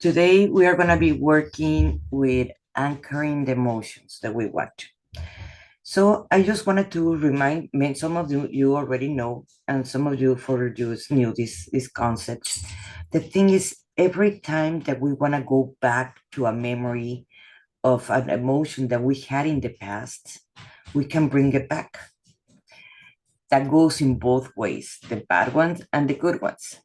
Today, we are going to be working with anchoring the emotions that we want. So I just wanted to remind some of you already know, and some of you for just knew this concept. The thing is, every time that we want to go back to a memory of an emotion that we had in the past, we can bring it back. That goes in both ways, the bad ones and the good ones.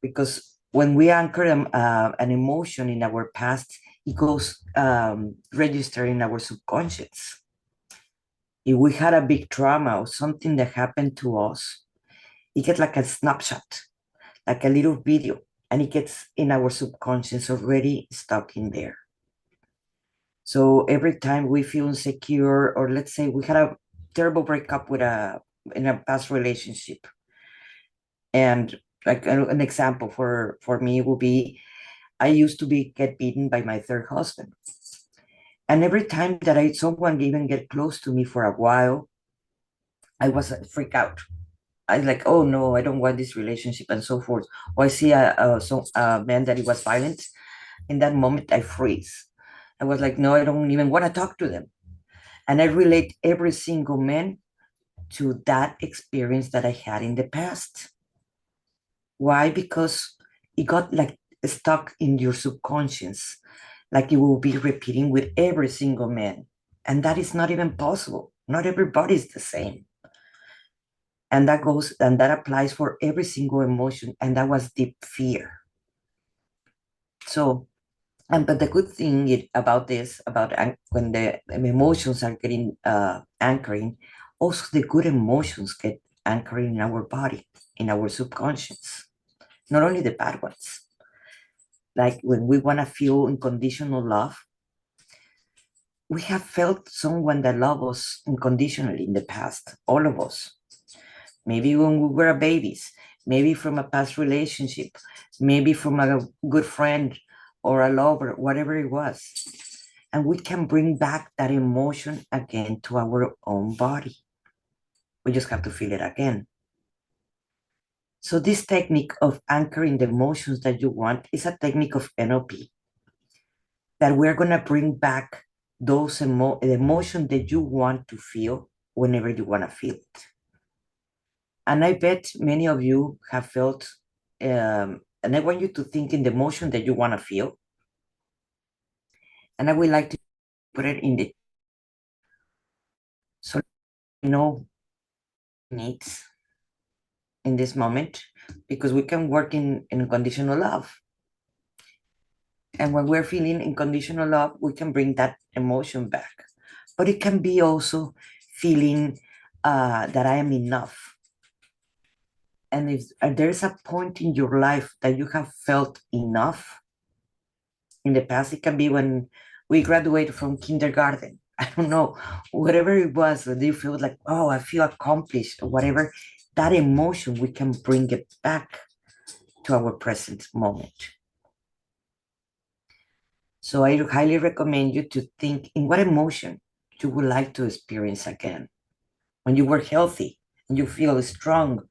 Because when we anchor an emotion in our past, it goes register in our subconscious. If we had a big trauma or something that happened to us, it gets like a snapshot, like a little video, and it gets in our subconscious already stuck in there. So every time we feel insecure, or let's say we had a terrible breakup in a past relationship, and like an example for me will be, I used to get beaten by my third husband. And every time that someone even get close to me for a while, I was freak out. I was like, oh no, I don't want this relationship and so forth. Or I see a man that he was violent. In that moment, I freeze. I was like, no, I don't even want to talk to them. And I relate every single man to that experience that I had in the past. Why? Because it got like stuck in your subconscious, like you will be repeating with every single man. And that is not even possible. Not everybody is the same. And that applies for every single emotion. And that was deep fear. So, but the good thing about this, when the emotions are getting anchoring, also the good emotions get anchoring in our body, in our subconscious, not only the bad ones. Like when we want to feel unconditional love, we have felt someone that loved us unconditionally in the past, all of us. Maybe when we were babies, maybe from a past relationship, maybe from a good friend or a lover, whatever it was. And we can bring back that emotion again to our own body. We just have to feel it again. So this technique of anchoring the emotions that you want is a technique of NLP, that we're going to bring back those the emotion that you want to feel whenever you want to feel it. And I bet many of you have felt, and I want you to think in the emotion that you want to feel. And I would like to put it in the, so you know needs in this moment, because we can work in unconditional love. And when we're feeling unconditional love, we can bring that emotion back. But it can be also feeling that I am enough. And if there's a point in your life that you have felt enough in the past, it can be when we graduated from kindergarten. I don't know, whatever it was, that you feel like, oh, I feel accomplished or whatever, that emotion, we can bring it back to our present moment. So I highly recommend you to think in what emotion you would like to experience again. When you were healthy and you feel strong,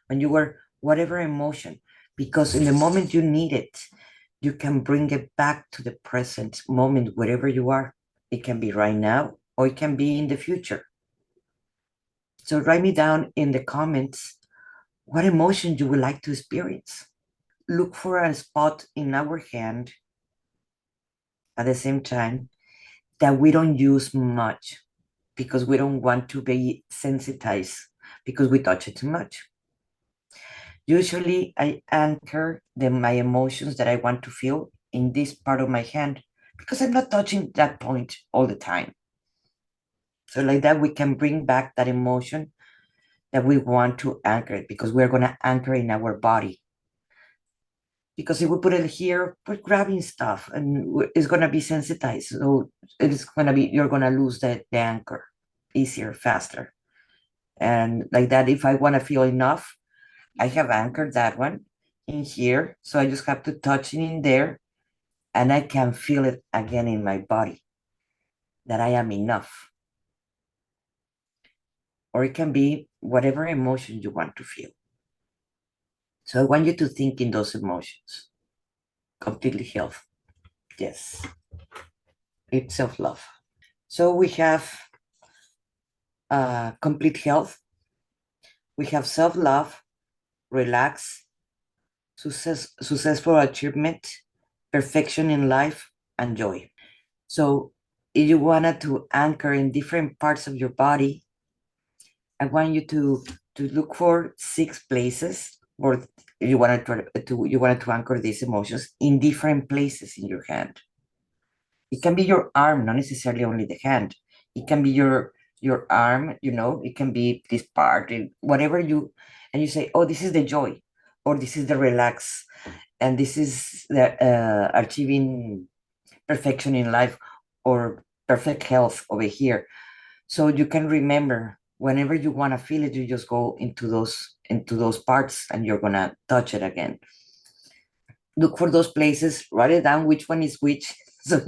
when you were whatever emotion, because in the moment you need it, you can bring it back to the present moment, wherever you are. It can be right now, or it can be in the future. So write me down in the comments what emotion you would like to experience. Look for a spot in our hand at the same time that we don't use much, because we don't want to be sensitized because we touch it too much. Usually I anchor my emotions that I want to feel in this part of my hand, because I'm not touching that point all the time. So like that, we can bring back that emotion that we want to anchor it, because we're going to anchor in our body. Because if we put it here, we're grabbing stuff and it's going to be sensitized. So it's going to be, you're going to lose the anchor easier, faster. And like that, if I want to feel enough, I have anchored that one in here. So I just have to touch it in there, and I can feel it again in my body, that I am enough. Or it can be whatever emotion you want to feel. So I want you to think in those emotions. completely health. Yes, it's self-love. So we have complete health, we have self-love, relax, successful achievement, perfection in life, and joy. So if you wanted to anchor in different parts of your body, I want you to look for 6 places, or you wanted to anchor these emotions in different places in your hand. It can be your arm, not necessarily only the hand. It can be your arm, it can be this part, whatever and you say, oh, this is the joy, or this is the relax, and this is the achieving perfection in life, or perfect health over here. So you can remember whenever you want to feel it, you just go into those parts, and you're gonna touch it again. Look for those places, write it down which one is which. So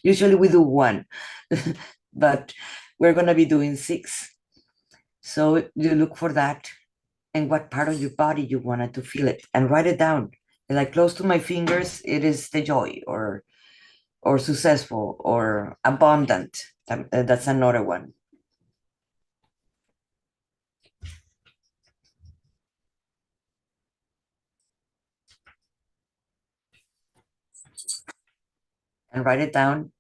usually we do one, but we're gonna be doing 6. So you look for that, and what part of your body you wanted to feel it, and write it down. And like close to my fingers, it is the joy, or successful, or abundant. That's another one. And write it down,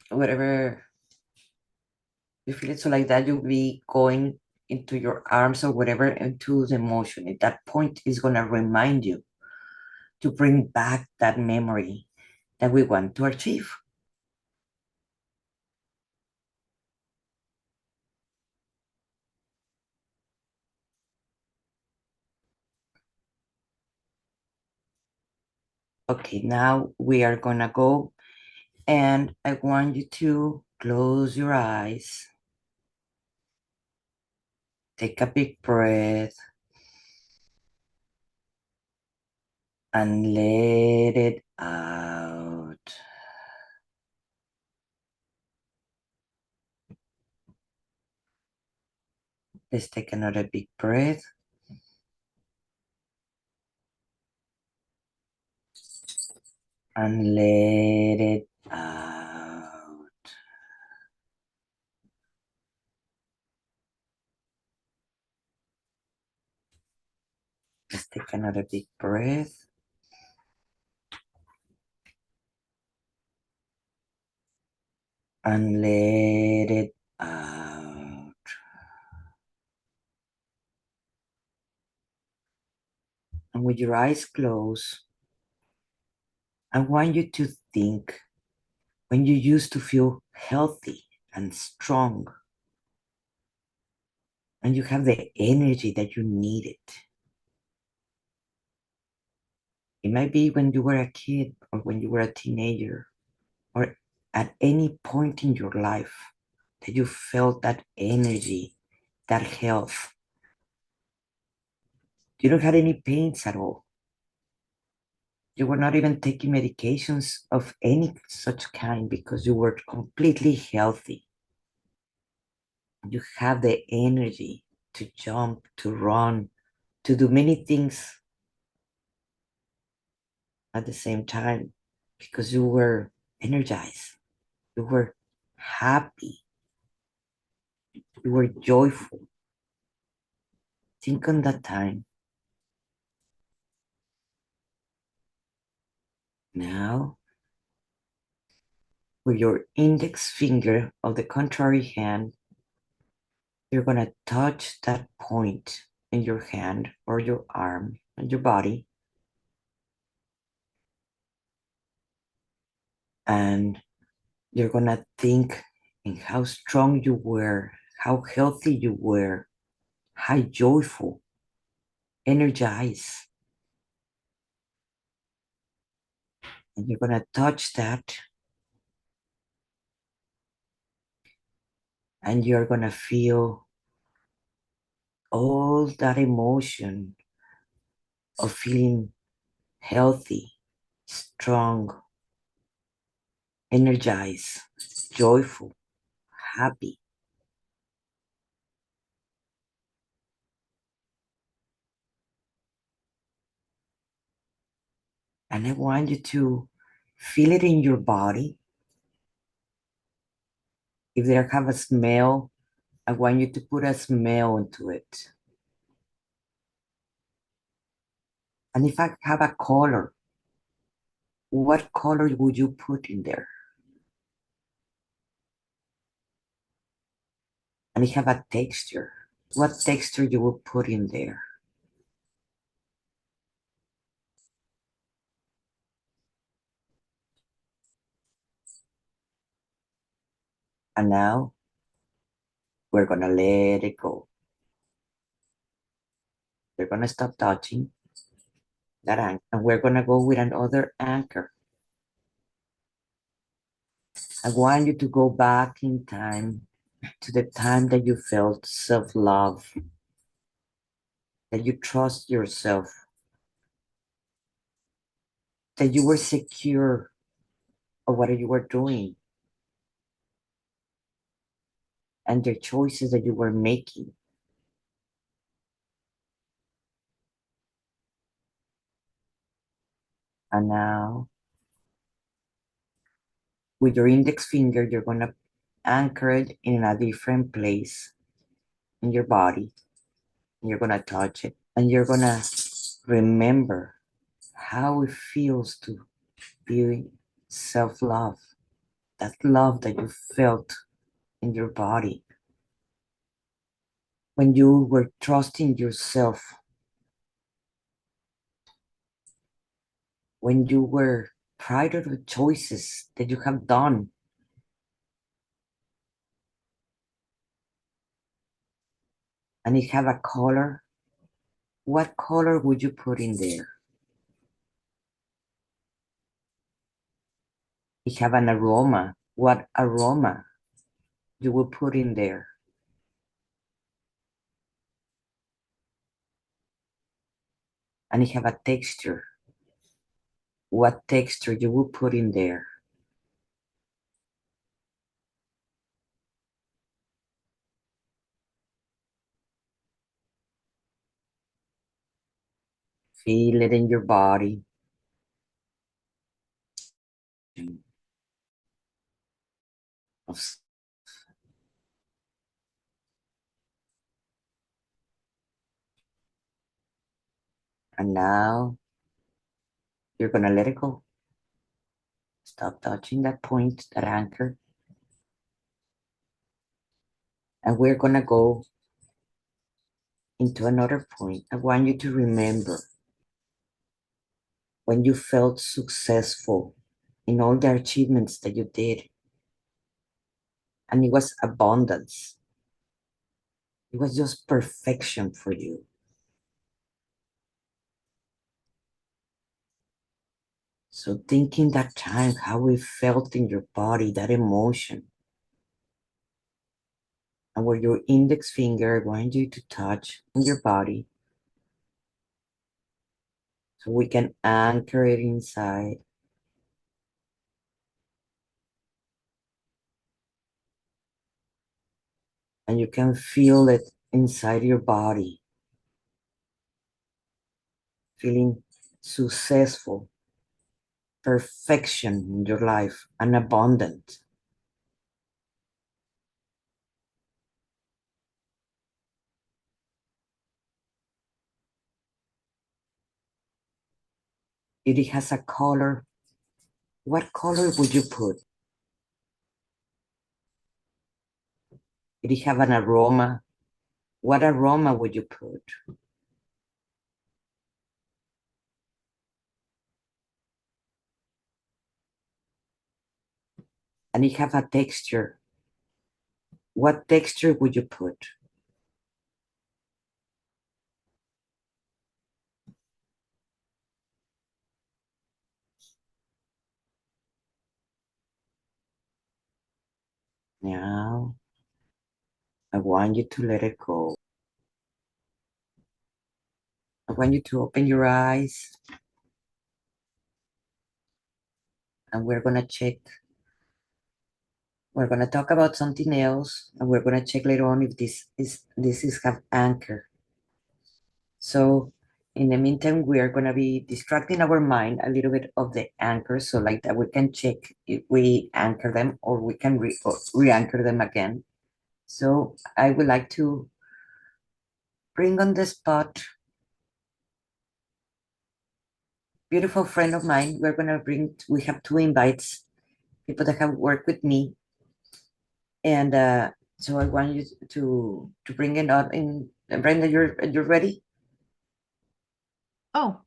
whatever you feel it. So like that, you'll be going into your arms or whatever, into the emotion. At that point, is gonna remind you to bring back that memory that we want to achieve. Okay, now we are gonna go, and I want you to close your eyes, take a big breath, and let it out. Let's take another big breath. And let it out. Let's take another big breath. And let it out. And with your eyes closed, I want you to think when you used to feel healthy and strong, and you have the energy that you needed. It might be when you were a kid, or when you were a teenager, or at any point in your life that you felt that energy, that health. You don't have any pains at all. You were not even taking medications of any such kind, because you were completely healthy. You have the energy to jump, to run, to do many things at the same time, because you were energized, you were happy, you were joyful. Think on that time. Now, with your index finger of the contrary hand, you're going to touch that point in your hand, or your arm, and your body. And you're going to think in how strong you were, how healthy you were, how joyful, energized. And you're going to touch that, and you're going to feel all that emotion of feeling healthy, strong, energized, joyful, happy. And I want you to feel it in your body. If they have a smell, I want you to put a smell into it. And if I have a color, what color would you put in there? And it have a texture. What texture you will put in there? And now we're gonna let it go. We're gonna stop touching that anchor, and we're gonna go with another anchor. I want you to go back in time to the time that you felt self-love, that you trust yourself, that you were secure of what you were doing and the choices that you were making. And now, with your index finger, you're gonna anchor it in a different place in your body. And you're gonna touch it, and you're gonna remember how it feels to be self-love, that love that you felt in your body when you were trusting yourself, when you were proud of the choices that you have done. And it have a color. What color would you put in there? It have an aroma. What aroma you will put in there? And it have a texture. What texture you will put in there? Feel it in your body. And now you're gonna let it go. Stop touching that point, that anchor. And we're gonna go into another point. I want you to remember when you felt successful in all the achievements that you did, and it was abundance. It was just perfection for you. So thinking that time, how it felt in your body, that emotion, and where your index finger, I want you to touch in your body so we can anchor it inside. And you can feel it inside your body, feeling successful, perfection in your life, and abundant. It has a color. What color would you put? It have an aroma. What aroma would you put? And it have a texture. What texture would you put? Now, I want you to let it go. I want you to open your eyes, and we're gonna check. We're gonna talk about something else, and we're gonna check later on if this is have anchor. So In the meantime, we are going to be distracting our mind a little bit of the anchors, so like that we can check if we anchor them or we can re-anchor them again. So I would like to bring on the spot beautiful friend of mine. We have two invites, people that have worked with me. And so I want you to bring it on in. Brenda, you're ready? Oh,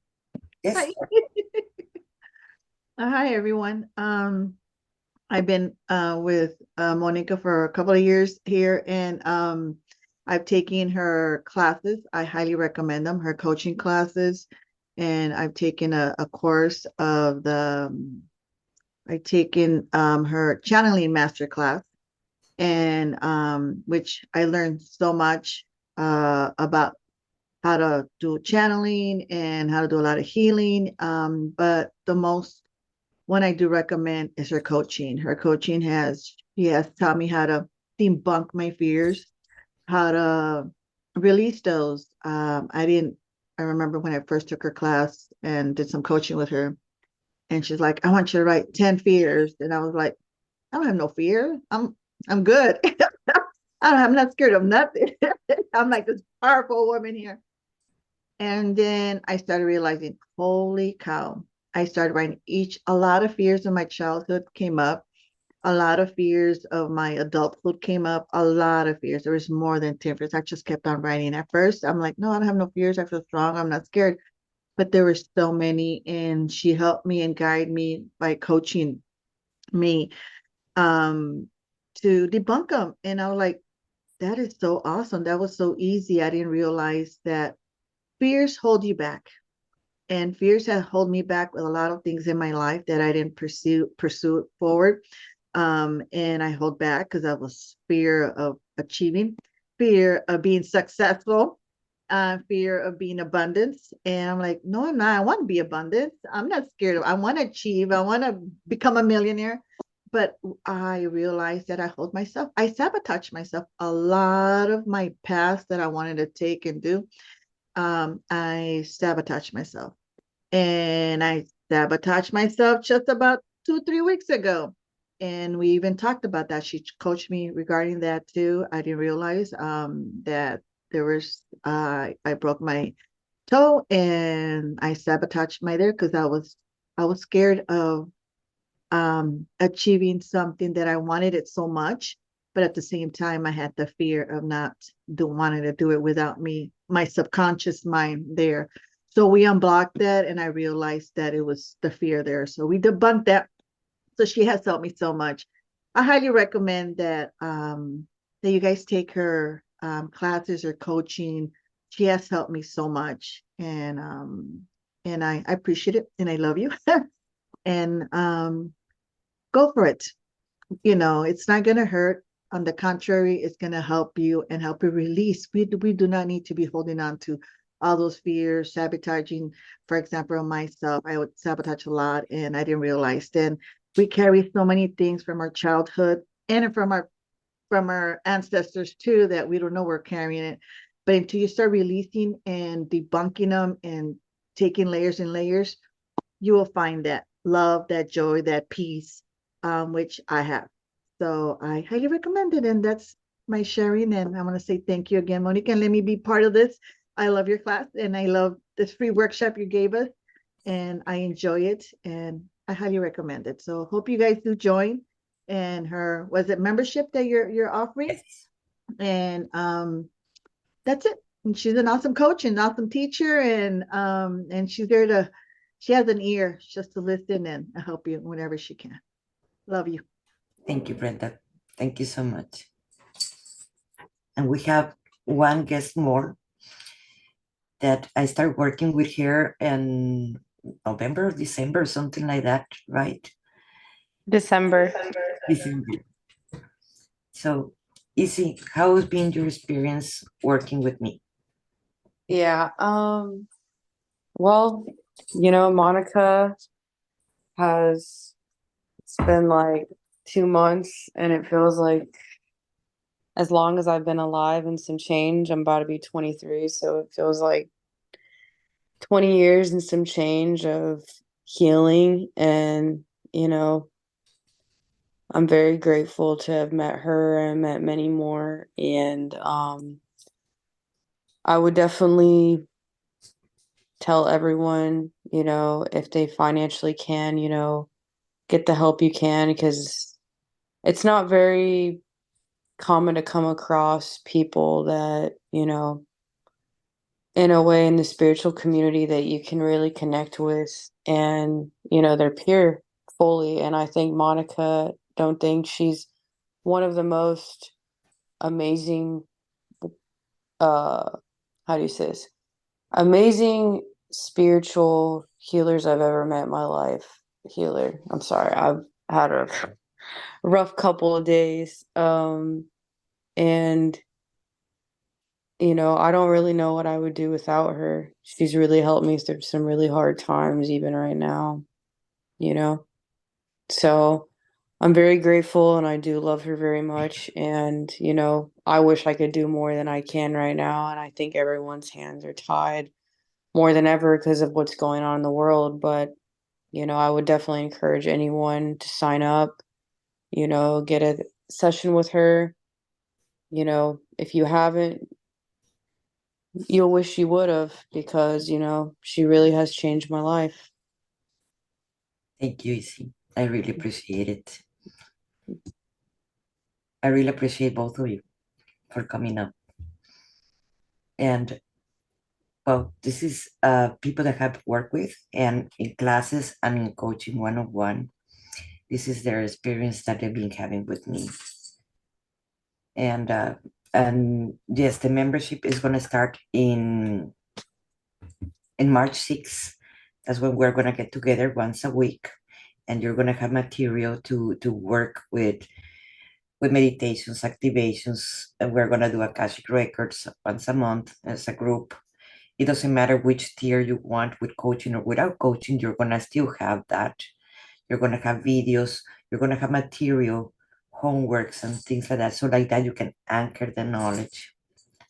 Yes. hi. Hi, everyone. I've been with Monica for a couple of years here, and I've taken her classes. I highly recommend them, her coaching classes. And I've taken a course of I've taken her channeling master class, and which I learned so much about how to do channeling and how to do a lot of healing. But the most one I do recommend is her coaching. Her coaching she has taught me how to debunk my fears, how to release those. I remember when I first took her class and did some coaching with her, and she's like, I want you to write 10 fears. And I was like, I don't have no fear. I'm good. I'm not scared of nothing. I'm like this powerful woman here. And then I started realizing, holy cow. I started writing a lot of fears of my childhood came up. A lot of fears of my adulthood came up. A lot of fears. There was more than 10 fears. I just kept on writing. At first, I'm like, no, I don't have no fears. I feel strong. I'm not scared. But there were so many. And she helped me and guided me by coaching me um, to debunk them. And I was like, that is so awesome. That was so easy. I didn't realize that fears hold you back, and fears have held me back with a lot of things in my life that I didn't pursue it forward. And I hold back because I was fear of achieving, fear of being successful, fear of being abundance. And I'm like, no, I'm not. I want to be abundant. I'm not scared of. I want to achieve. I want to become a millionaire. But I realized that I hold myself. I sabotage myself. A lot of my past that I wanted to take and do, I sabotage myself. And I sabotaged myself just about 2, 3 weeks ago. And we even talked about that. She coached me regarding that too. I didn't realize that I broke my toe and I sabotaged my there because I was scared of achieving something that I wanted it so much, but at the same time, I had the fear of not wanting to do it without me, my subconscious mind there. So we unblocked that, and I realized that it was the fear there. So we debunked that. So she has helped me so much. I highly recommend that you guys take her classes or coaching. She has helped me so much, and I appreciate it, and I love you. And go for it. It's not going to hurt. On the contrary, it's going to help you and help you release. We do not need to be holding on to all those fears, sabotaging. For example, myself, I would sabotage a lot and I didn't realize. Then we carry so many things from our childhood and from our ancestors too that we don't know we're carrying it. But until you start releasing and debunking them and taking layers and layers, you will find that love, that joy, that peace, which I have. So I highly recommend it. And that's my sharing. And I want to say thank you again, Monica, and let me be part of this. I love your class and I love this free workshop you gave us. And I enjoy it and I highly recommend it. So hope you guys do join. And was it membership that you're offering? Yes. And that's it. And she's an awesome coach and awesome teacher, and she has an ear just to listen and help you whenever she can. Love you. Thank you, Brenda. Thank you so much. And we have one guest more that I started working with her in November or December, something like that, right? December. December. So, Izzy, how has been your experience working with me? Yeah. Well, Monica it's been like 2 months and it feels like as long as I've been alive and some change, I'm about to be 23. So it feels like 20 years and some change of healing, and you know, I'm very grateful to have met her and met many more. And I would definitely tell everyone, if they financially can, get the help you can, because it's not very common to come across people that, in a way in the spiritual community that you can really connect with, and, they're pure fully. And I think Monica, don't think she's one of the most amazing, uh, how do you say this? Amazing spiritual healers I've ever met in my life. Healer. I'm sorry. I've had a rough couple of days. And I don't really know what I would do without her. She's really helped me through some really hard times, even right now, you know? So I'm very grateful, and I do love her very much. And, I wish I could do more than I can right now. And I think everyone's hands are tied more than ever because of what's going on in the world. But, I would definitely encourage anyone to sign up, get a session with her. If you haven't, you'll wish you would have, because, she really has changed my life. Thank you, Izzy. I really appreciate it. I really appreciate both of you for coming up. And well, this is people that I have worked with and in classes and in coaching one-on-one. This is their experience that they've been having with me. And yes, the membership is going to start in March 6th. That's when we're going to get together once a week, and you're going to have material to work with meditations, activations, and we're going to do Akashic records once a month as a group. It doesn't matter which tier you want, with coaching or without coaching, you're going to still have that. You're going to have videos, you're going to have material, homeworks, and things like that. So, like that, you can anchor the knowledge.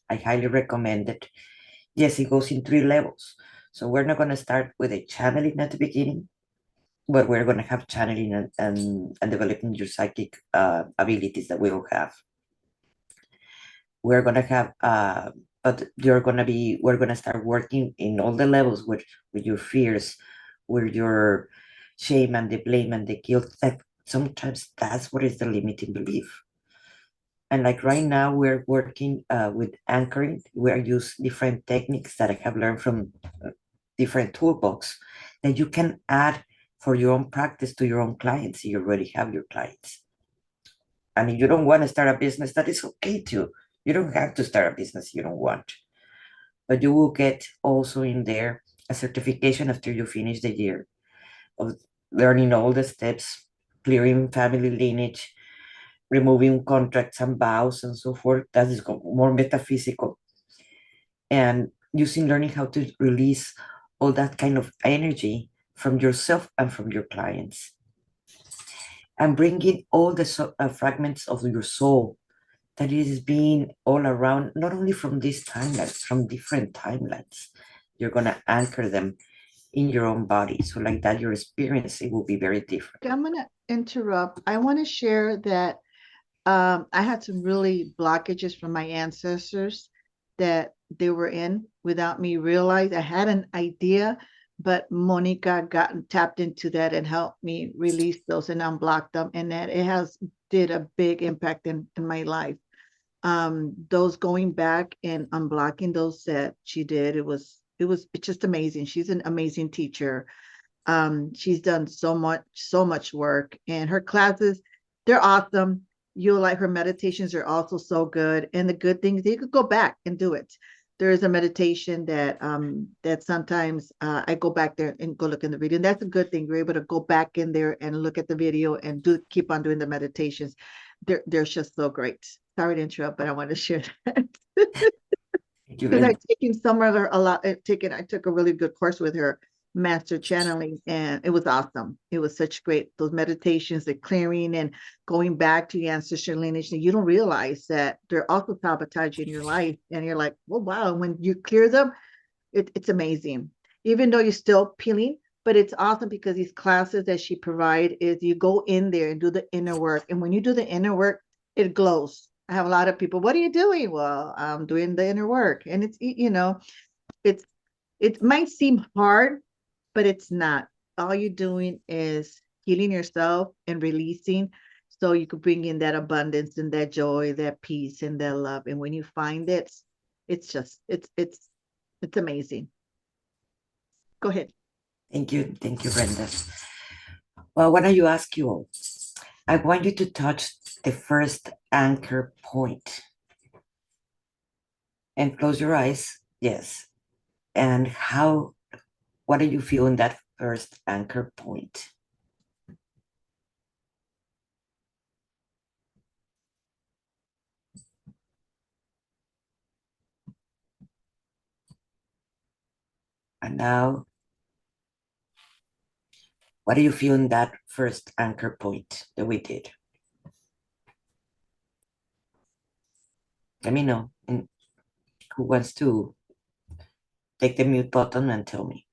I highly recommend it. Yes, it goes in 3 levels. So, we're not going to start with a channeling at the beginning, but we're going to have channeling and developing your psychic abilities that we all have. We're going to have but we're going to start working in all the levels with your fears, with your shame and the blame and the guilt, that sometimes that's what is the limiting belief. And like right now we're working with anchoring. We're use different techniques that I have learned from different toolbox that you can add for your own practice to your own clients. You already have your clients, and if you don't want to start a business, that is okay too. You don't have to start a business you don't want, but you will get also in there a certification after you finish the year of learning all the steps, clearing family lineage, removing contracts and vows and so forth. That is more metaphysical, and using learning how to release all that kind of energy from yourself and from your clients, and bringing all the fragments of your soul that is being all around, not only from these timelines, from different timelines. You're going to anchor them in your own body. So like that, your experience, it will be very different. I'm going to interrupt. I want to share that I had some really blockages from my ancestors that they were in without me realize. I had an idea, but Monica got tapped into that and helped me release those and unblock them, and that it has did a big impact in my life. Those going back and unblocking those that she did, it's just amazing. She's an amazing teacher. She's done so much work, and her classes, they're awesome. You'll like her meditations are also so good. And the good thing is you could go back and do it. There is a meditation that sometimes I go back there and go look in the video. And that's a good thing. You're able to go back in there and look at the video and keep on doing the meditations. They're just so great. Sorry to interrupt, but I want to share that. Because I've taken some of her a lot. I took a really good course with her, master channeling, and it was awesome. It was such great, those meditations, the clearing and going back to your ancestral lineage. And you don't realize that they're also sabotage in your life. And you're like, well, wow. And when you clear them, it's amazing. even though you're still peeling. But it's awesome because these classes that she provide is you go in there and do the inner work. And when you do the inner work, it glows. I have a lot of people, what are you doing? Well, I'm doing the inner work. And it's, it's, it might seem hard, but it's not. All you're doing is healing yourself and releasing so you could bring in that abundance and that joy, that peace and that love. And when you find it, it's just, it's amazing. Go ahead. Thank you. Thank you, Brenda. Well, why don't you ask you all? I want you to touch the first anchor point and close your eyes. Yes. And what do you feel in that first anchor point? And now, what do you feel in that first anchor point that we did? Let me know. And who wants to take the mute button and tell me?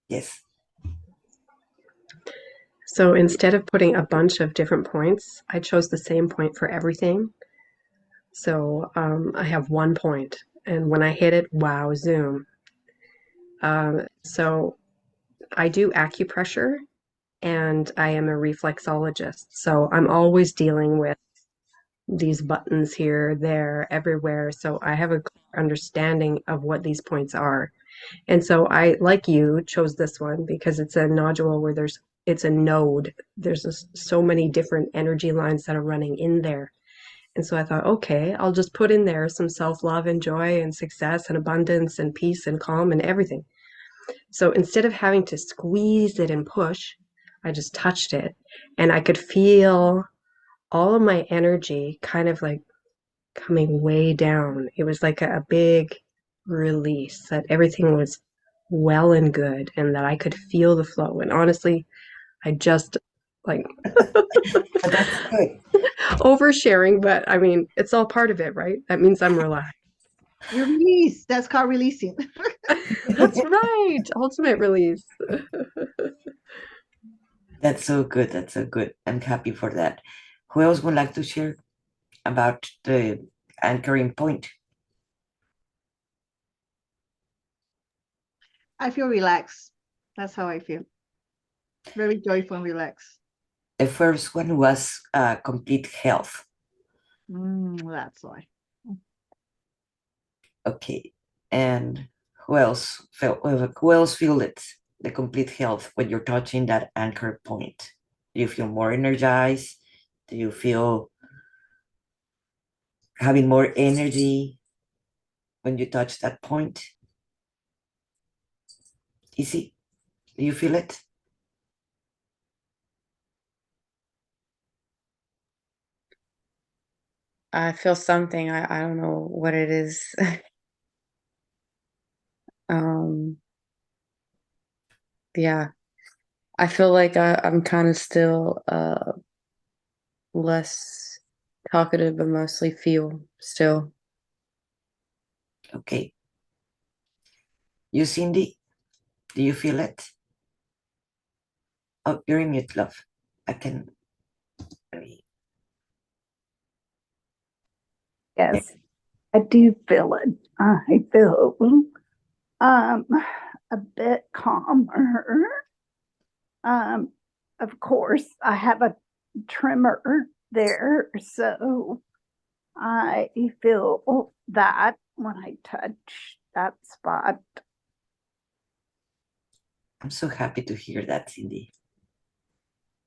Yes. So instead of putting a bunch of different points, I chose the same point for everything. So I have one point, and when I hit it, wow, zoom. So I do acupressure, and I am a reflexologist. So I'm always dealing with these buttons here, there, everywhere. So I have a clear understanding of what these points are. And so I, like you, chose this one because it's a nodule where it's a node. There's so many different energy lines that are running in there. And so I thought, okay, I'll just put in there some self-love and joy and success and abundance and peace and calm and everything. So instead of having to squeeze it and push, I just touched it and I could feel all of my energy kind of like coming way down. It was like a big release that everything was well and good and that I could feel the flow. And honestly, I just like But that's good. oversharing, but I mean, it's all part of it, right? That means I'm relaxed. You release. That's called releasing. That's right. Ultimate release. That's so good. That's so good. I'm happy for that. Who else would like to share about the anchoring point? I feel relaxed. That's how I feel. Very joyful and relaxed. The first one was complete health. That's why. Okay. And who else feel it? The complete health when you're touching that anchor point? Do you feel more energized? Do you feel having more energy when you touch that point? Easy? Do you feel it? I feel something. I don't know what it is. um, yeah. I feel like I'm kind of still less talkative, but mostly feel still. Okay. You, Cindy, do you feel it? Oh, you're in mute, love. I can. Yes, I do feel it. I feel um a bit calmer. Of course, I have a tremor there, so I feel that when I touch that spot. I'm so happy to hear that, Cindy.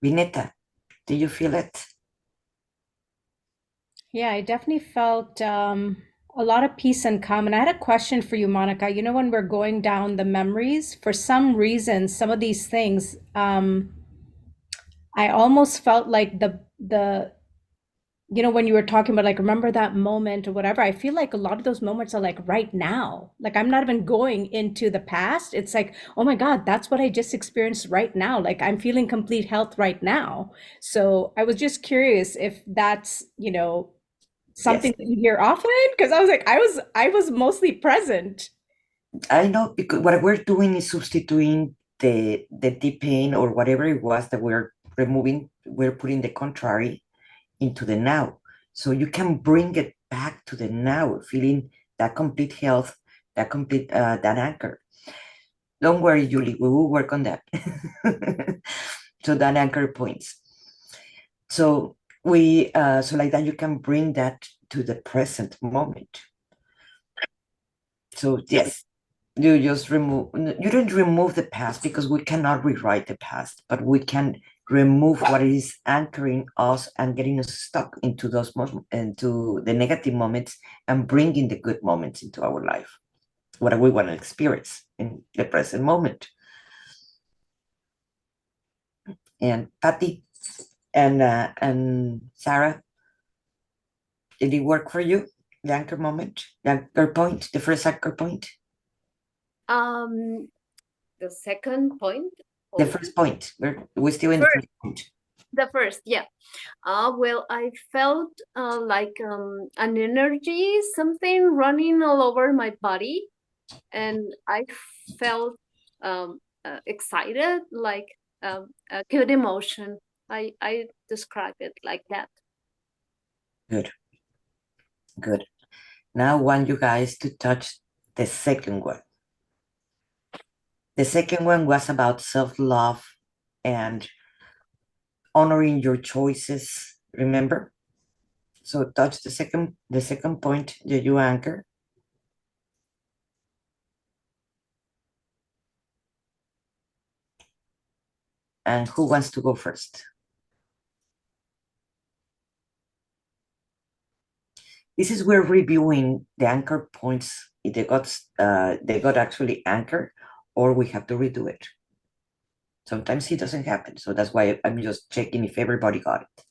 Vineta, do you feel it? Yeah, I definitely felt a lot of peace and calm. And I had a question for you, Monica. You know, when we're going down the memories, for some reason, some of these things, I almost felt like when you were talking about like, remember that moment or whatever, I feel like a lot of those moments are like right now. Like I'm not even going into the past. It's like, oh my God, that's what I just experienced right now. Like I'm feeling complete health right now. So I was just curious if that's, something that you hear often? Because I was like, I was mostly present. I know, because what we're doing is substituting the deep pain or whatever it was that we're removing, we're putting the contrary into the now. So you can bring it back to the now, feeling that complete health, that anchor. Don't worry, Julie, we will work on that. So that anchor points. So so like that you can bring that to the present moment. So yes, you just you don't remove the past because we cannot rewrite the past, but we can remove what is anchoring us and getting us stuck into into the negative moments and bringing the good moments into our life, what we want to experience in the present moment. And Patty and Sarah, did it work for you? The anchor moment, the anchor point, the first anchor point, Um, the second point. the first point. We're still in the first point. The first, yeah. Well, I felt like an energy, something running all over my body, and I felt excited, like a good emotion. I describe it like that. Good, good. Now I want you guys to touch the second one. The second one was about self-love and honoring your choices, remember? So touch the second point that you anchor. And who wants to go first? This is where reviewing the anchor points, if they got actually anchored, or we have to redo it. Sometimes it doesn't happen. So that's why I'm just checking if everybody got it.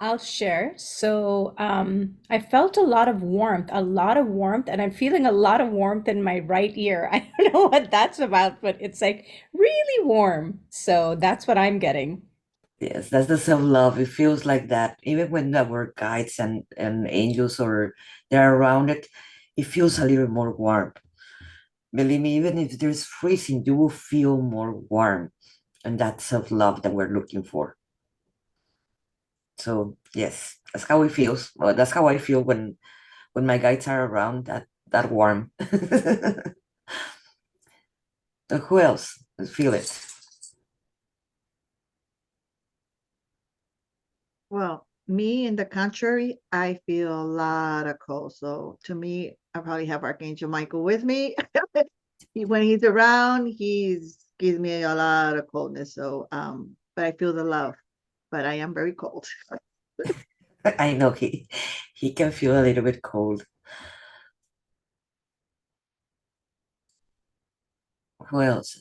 I'll share. So I felt a lot of warmth, and I'm feeling a lot of warmth in my right ear. I don't know what that's about, but it's like really warm. So that's what I'm getting. Yes, that's the self-love. It feels like that. Even when our guides and angels or they're around it, it feels a little more warm. Believe me, even if there's freezing, you will feel more warm. And that's self-love that we're looking for. So yes, that's how it feels. Well, that's how I feel when my guides are around, that warm. So who else feel it? Well, me in the contrary, I feel a lot of cold. So to me, I probably have Archangel Michael with me. When he's around, he's gives me a lot of coldness. So but I feel the love, but I am very cold. I know he can feel a little bit cold. Who else?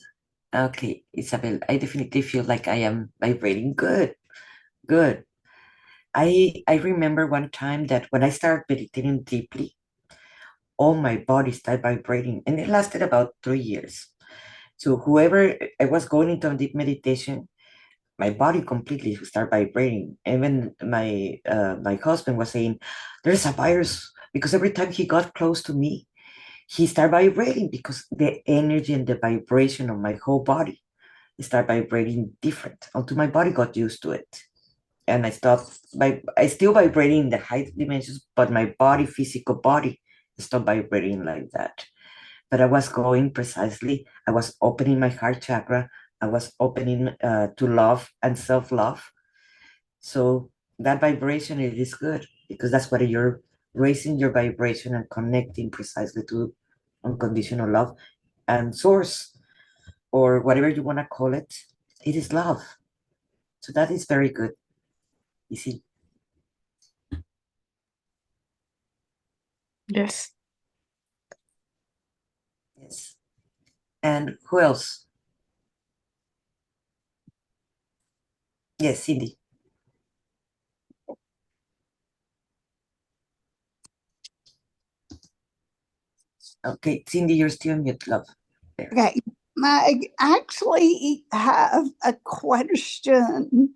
Okay, Isabel, I definitely feel like I am vibrating good, good. I remember one time that when I started meditating deeply, all my body started vibrating, and it lasted about 3 years. So whoever I was going into a deep meditation, my body completely started vibrating. Even my husband was saying, "There's a virus," because every time he got close to me, he started vibrating because the energy and the vibration of my whole body started vibrating different until my body got used to it. And I still vibrating in the high dimensions, but my physical body, stopped vibrating like that. But I was going precisely, I was opening my heart chakra, I was opening to love and self-love. So that vibration, it is good because that's what you're raising your vibration and connecting precisely to unconditional love and source, or whatever you want to call it. It is love. So that is very good. You see? Yes. Yes. And who else? Yes, Cindy. Okay, Cindy, you're still mute, love. There. Okay, I actually have a question.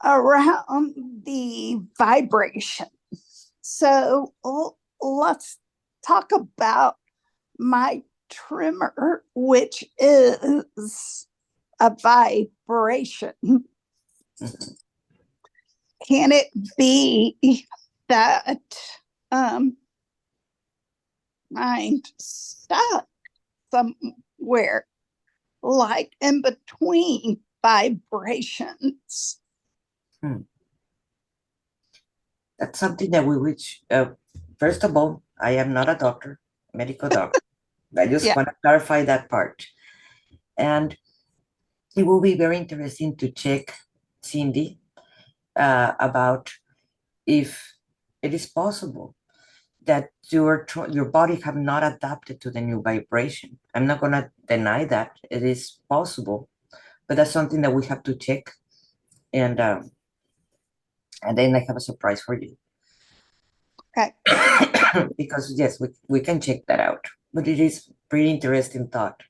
around the vibration. So let's talk about my tremor, which is a vibration. Can it be that I'm stuck somewhere, like in between vibrations? That's something that we wish. First of all, I am not a doctor, medical doctor. I just want to clarify that part. And it will be very interesting to check, Cindy, about if it is possible that your body have not adapted to the new vibration. I'm not going to deny that it is possible, but that's something that we have to check. And then I have a surprise for you. Okay. Because yes, we can check that out, but it is pretty interesting thought.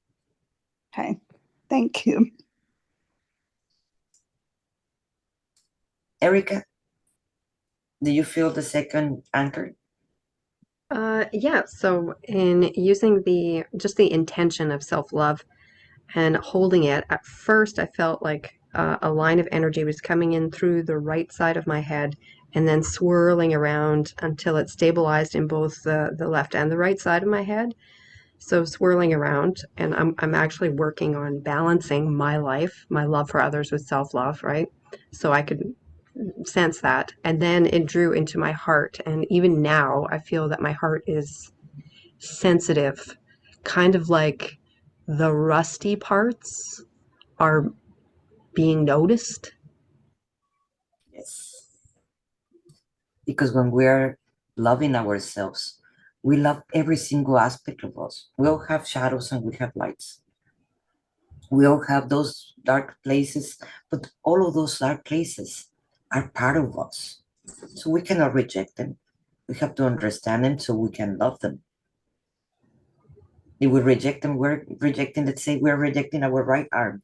Okay, thank you. Erica, do you feel the second anchor? Yeah, so in using just the intention of self-love and holding it, at first I felt like a line of energy was coming in through the right side of my head and then swirling around until it stabilized in both the left and the right side of my head. So swirling around, and I'm actually working on balancing my life, my love for others with self-love, right? So I could sense that. And then it drew into my heart. And even now, I feel that my heart is sensitive, kind of like the rusty parts are being noticed. Yes. Because when we are loving ourselves, we love every single aspect of us. We all have shadows and we have lights. We all have those dark places, but all of those dark places are part of us. So we cannot reject them. We have to understand them so we can love them. If we reject them, we're rejecting, let's say we're rejecting our right arm,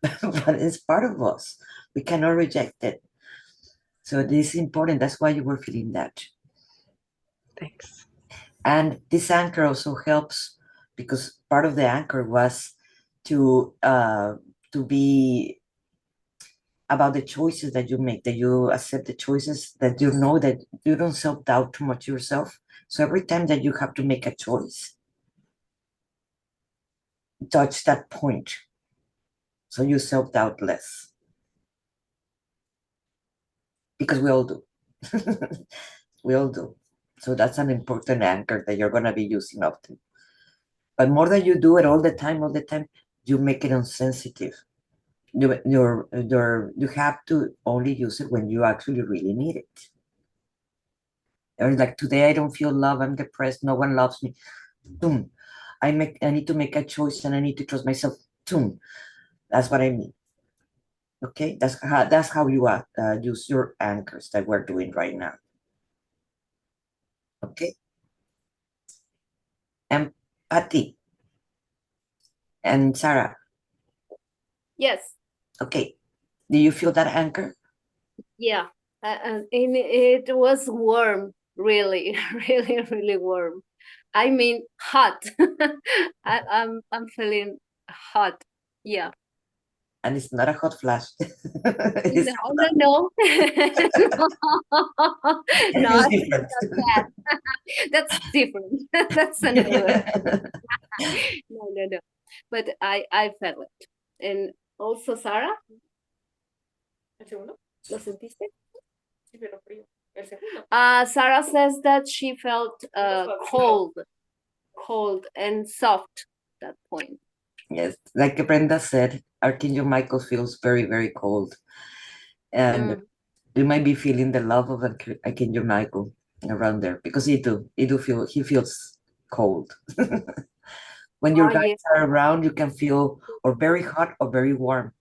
but it's part of us. We cannot reject it. So this is important. That's why you were feeling that. Thanks. And this anchor also helps because part of the anchor was to be about the choices that you make, that you accept the choices, that you know that you don't self-doubt too much yourself. So every time that you have to make a choice, touch that point. So you self-doubt less. Because we all do. We all do. So that's an important anchor that you're going to be using often. But more than you do it all the time, you make it insensitive. You have to only use it when you actually really need it. Or like today, I don't feel love. I'm depressed. No one loves me. Boom. I need to make a choice and I need to trust myself. Boom. That's what I mean. Okay, that's how you use your anchors that we're doing right now. Okay. Empathy. And Sarah. Yes. Okay. Do you feel that anchor? Yeah. And it was warm, really, really, really warm. I mean, hot. I'm feeling hot. Yeah. And it's not a hot flash. It's No, no, no. No, it's it's different. not that. That's different. That's another. No, no, no. But I felt it. And also, Sarah, ¿lo sentiste? Sarah says that she felt cold and soft at that point. Yes, like Brenda said, Archangel Michael feels very, very cold. And you might be feeling the love of Archangel Michael around there because he feels cold. When your guys are around, you can feel or very hot or very warm.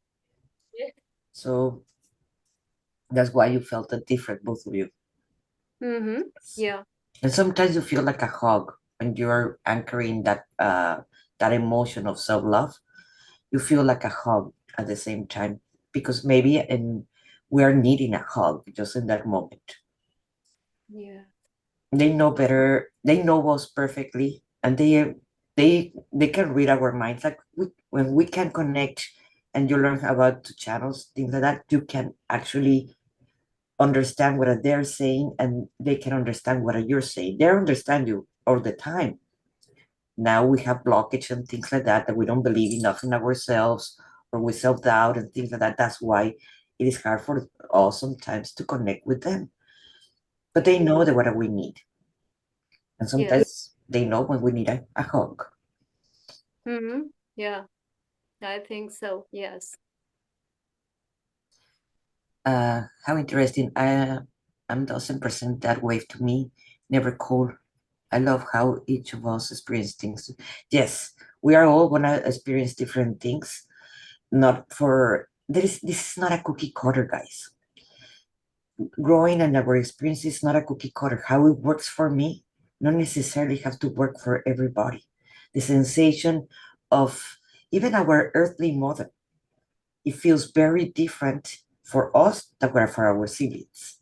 So that's why you felt it different, both of you. Yeah. And sometimes you feel like a hug when you're anchoring that emotion of self-love. You feel like a hug at the same time because maybe we are needing a hug just in that moment. Yeah. They know better. They know us perfectly, and they can read our minds. Like when we can connect, and you learn about the channels, things like that, you can actually understand what they're saying, and they can understand what you're saying. They understand you all the time. Now we have blockage and things like that that we don't believe enough in ourselves, or we self-doubt and things like that. That's why it is hard for us sometimes to connect with them. But they know that what we need. And Yes. sometimes they know when we need a hug. Yeah, I think so. Yes. How interesting. I'm 1000% that wave to me. Never cold. I love how each of us experience things. Yes, we are all gonna experience different things. Not for this is not a cookie cutter, guys. Growing and our experience is not a cookie cutter. How it works for me, not necessarily have to work for everybody. The sensation of even our earthly mother, it feels very different for us than for our siblings.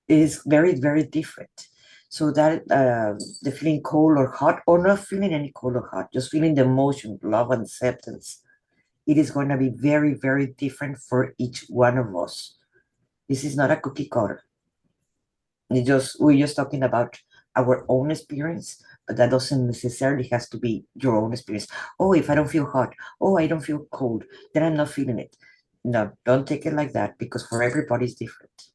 It is very, very different. So that the feeling cold or hot, or not feeling any cold or hot, just feeling the emotion, love and acceptance, it is going to be very, very different for each one of us. This is not a cookie cutter. We're just talking about our own experience, but that doesn't necessarily has to be your own experience. Oh, if I don't feel hot, oh, I don't feel cold, then I'm not feeling it. No, don't take it like that, because for everybody it's different.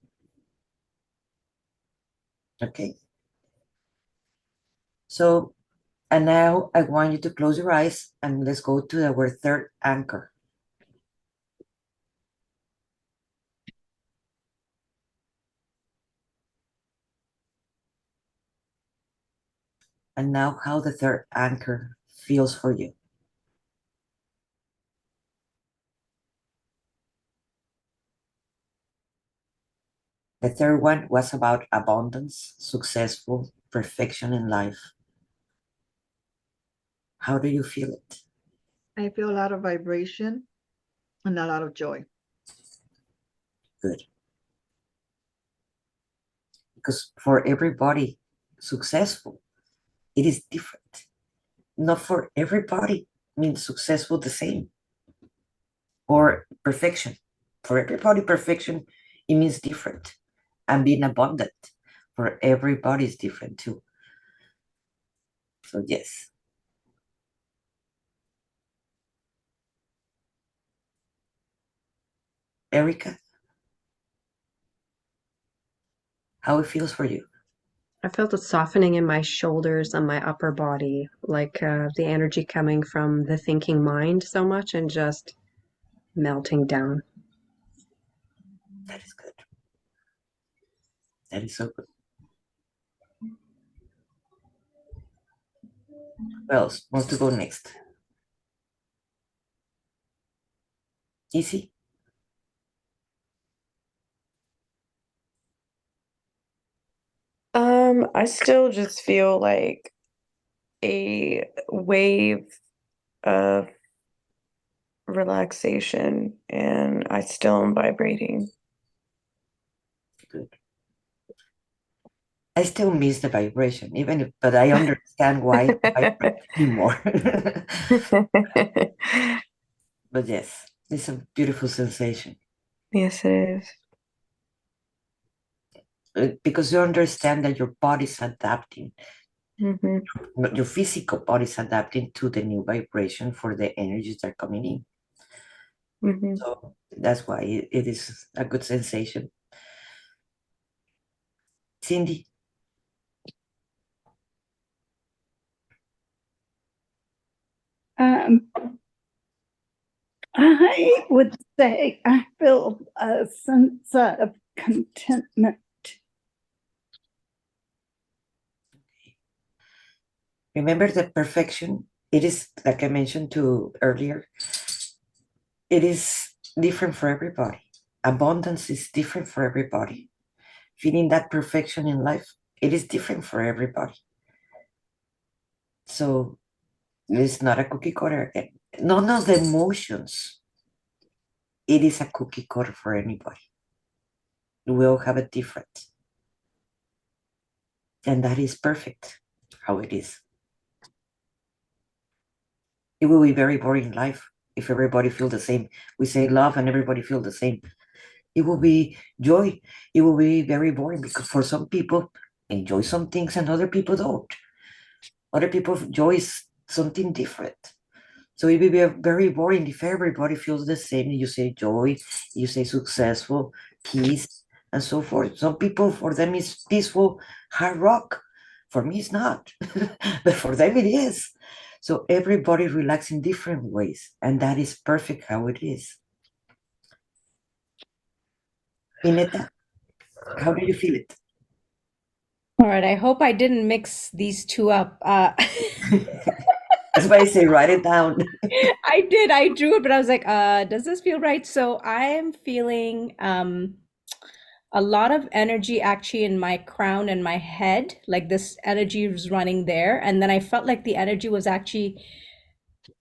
Okay. So, and now I want you to close your eyes and let's go to our third anchor. And now how the third anchor feels for you. The third one was about abundance, successful, perfection in life. How do you feel it? I feel a lot of vibration and a lot of joy. Good. Because for everybody, successful, it is different. Not for everybody means successful the same. Or perfection. For everybody, perfection, it means different. And being abundant for everybody is different too. So yes. Erica, how it feels for you? I felt a softening in my shoulders and my upper body, like the energy coming from the thinking mind so much and just melting down. That is good. That is so good. Who else wants to go next? Easy? I still just feel like a wave of relaxation, and I still am vibrating. Good. I still miss the vibration, but I understand why I vibrate anymore. But yes, it's a beautiful sensation. Yes, it is. Because you understand that your body's adapting, your physical body's adapting to the new vibration for the energies that are coming in. So that's why it is a good sensation. Cindy, I would say I feel a sense of contentment. remember that perfection, it is, like I mentioned to earlier, it is different for everybody. Abundance is different for everybody. Feeling that perfection in life, it is different for everybody. So it's not a cookie cutter again. None of the emotions it is a cookie cutter for anybody. We all have a different. And that is perfect how it is. It will be very boring life if everybody feels the same. We say love and everybody feels the same. It will be joy. It will be very boring because for some people enjoy some things and other people don't. Other people enjoy something different. So it will be very boring if everybody feels the same. You say joy, you say successful, peace, and so forth. Some people, for them, it's peaceful, hard rock. For me, it's not, but for them, it is. So everybody relax in different ways, and that is perfect how it is. Ineta, how do you feel it? All right, I hope I didn't mix these two up. That's why I say write it down. I did, I drew it, but I was like, does this feel right? So I am feeling a lot of energy actually in my crown and my head. Like this energy was running there. And then I felt like the energy was actually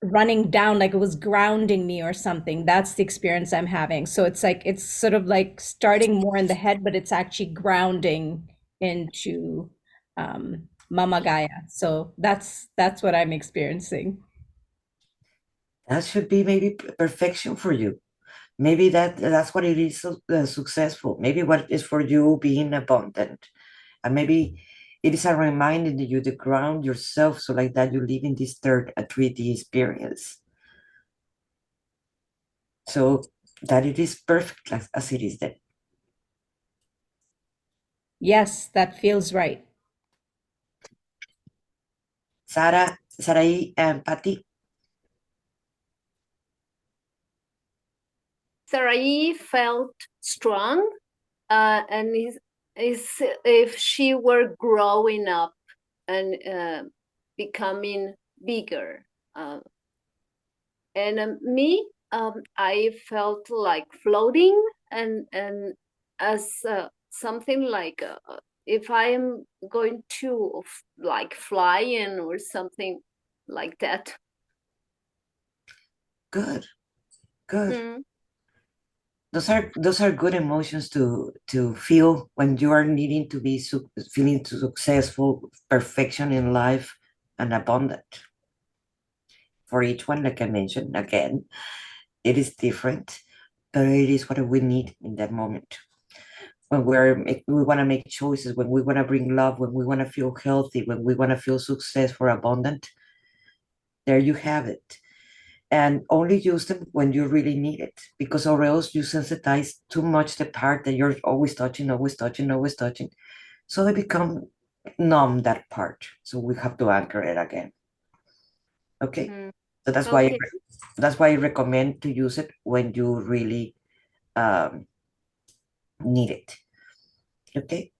running down, like it was grounding me or something. That's the experience I'm having. So it's like it's sort of like starting more in the head, but it's actually grounding into Mama Gaia. So that's what I'm experiencing. That should be maybe perfection for you. Maybe that's what it is successful. Maybe what is for you being abundant. And maybe it is a reminder that you to ground yourself so like that you live in this third a 3D experience. So that it is perfect as it is then. Yes, that feels right. Sarah, Sarai and Patty. Sarai felt strong, and is if she were growing up and becoming bigger. And me, I felt like floating and as something like if I am going to like flying or something like that. Good, good. Mm. Those are good emotions to feel when you are needing to be feeling successful, perfection in life, and abundant. For each one, like I mentioned again, it is different, but it is what we need in that moment. When we want to make choices, when we want to bring love, when we want to feel healthy, when we want to feel successful, abundant, there you have it. And only use them when you really need it, because or else you sensitize too much the part that you're always touching, always touching, always touching. So they become numb, that part. So we have to anchor it again. Okay. So Okay. that's why I recommend to use it when you really need it. Okay.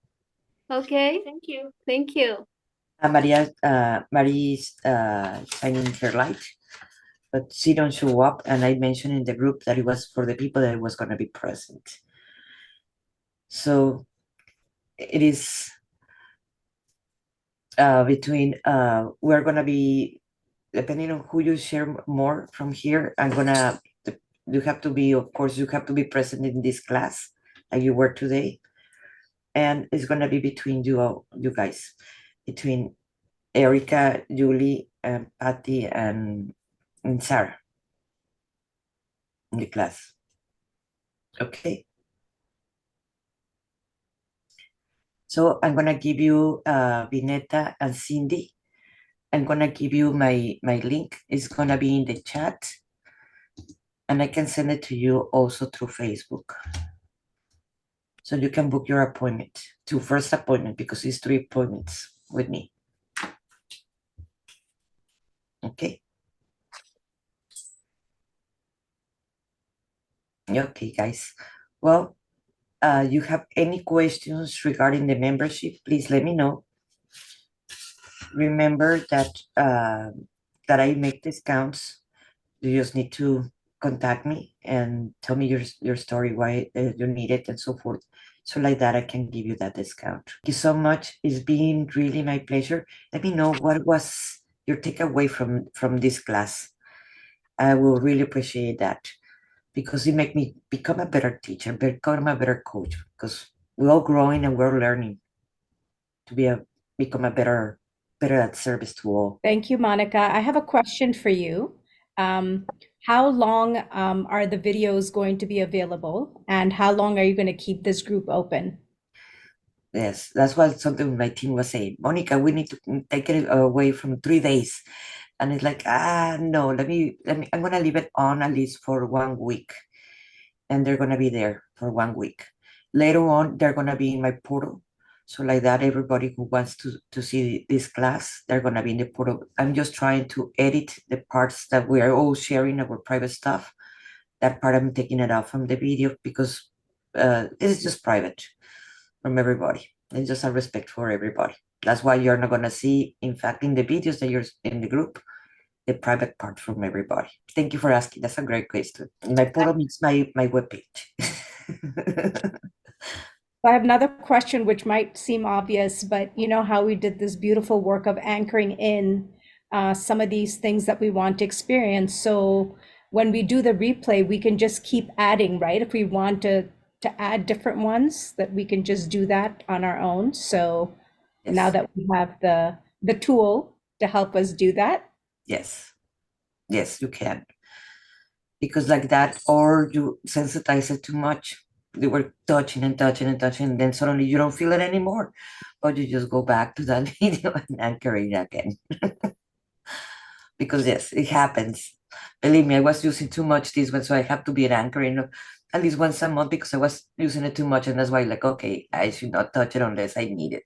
Okay. Thank you. Thank you. Marie's shining her light, but she don't show up. And I mentioned in the group that it was for the people that was going to be present. So it is between we're going to be, depending on who you share more from here, you have to be, of course, you have to be present in this class like you were today. And it's going to be between you guys, between Erica, Julie, and Patty, and Sarah in the class. Okay. So I'm gonna give you Vineta and Cindy. I'm gonna give you my link. It's gonna be in the chat, and I can send it to you also through Facebook. So you can book your appointment, to first appointment, because it's 3 appointments with me. Okay. Okay, guys. Well, you have any questions regarding the membership, please let me know. Remember that that I make discounts. You just need to contact me and tell me your story, why you need it, and so forth. So like that, I can give you that discount. Thank you so much. It's been really my pleasure. Let me know what was your takeaway from this class. I will really appreciate that. because it make me become a better teacher, become a better coach, because we're all growing and we're learning to become a better at service to all. Thank you, Monica. I have a question for you. How long are the videos going to be available, and how long are you going to keep this group open? Yes, that's what something my team was saying. Monica, we need to take it away from 3 days. And it's like, no, let me, I'm gonna leave it on at least for 1 week. And they're gonna be there for 1 week. Later on, they're gonna be in my portal. So like that, everybody who wants to see this class, they're gonna be in the portal. I'm just trying to edit the parts that we are all sharing our private stuff. That part I'm taking it out from the video because it's just private from everybody. It's just a respect for everybody. That's why you're not gonna see, in fact, in the videos that you're in the group, the private part from everybody. Thank you for asking. That's a great question. My portal means my webpage. I have another question which might seem obvious, but you know how we did this beautiful work of anchoring in some of these things that we want to experience. So when we do the replay, we can just keep adding, right? If we want to add different ones, that we can just do that on our own. So now Yes, that we have the tool to help us do that, yes, yes, you can. Because like that, or you sensitize it too much. You were touching and touching and touching, and then suddenly you don't feel it anymore. Or you just go back to that video and anchor it again. Because yes, it happens. Believe me, I was using too much this one, so I have to be an anchor at least once a month because I was using it too much, and that's why like, okay, I should not touch it unless I need it.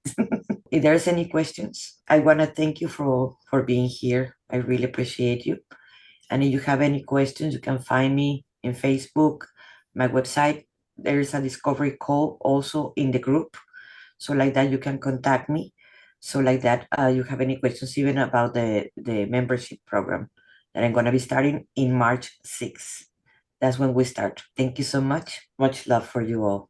If there's any questions, I want to thank you for being here. I really appreciate you. And if you have any questions, you can find me in Facebook, my website. There is a discovery call also in the group. So like that, you can contact me. So like that, you have any questions even about the membership program that I'm going to be starting in March 6th. That's when we start. Thank you so much. Much love for you all.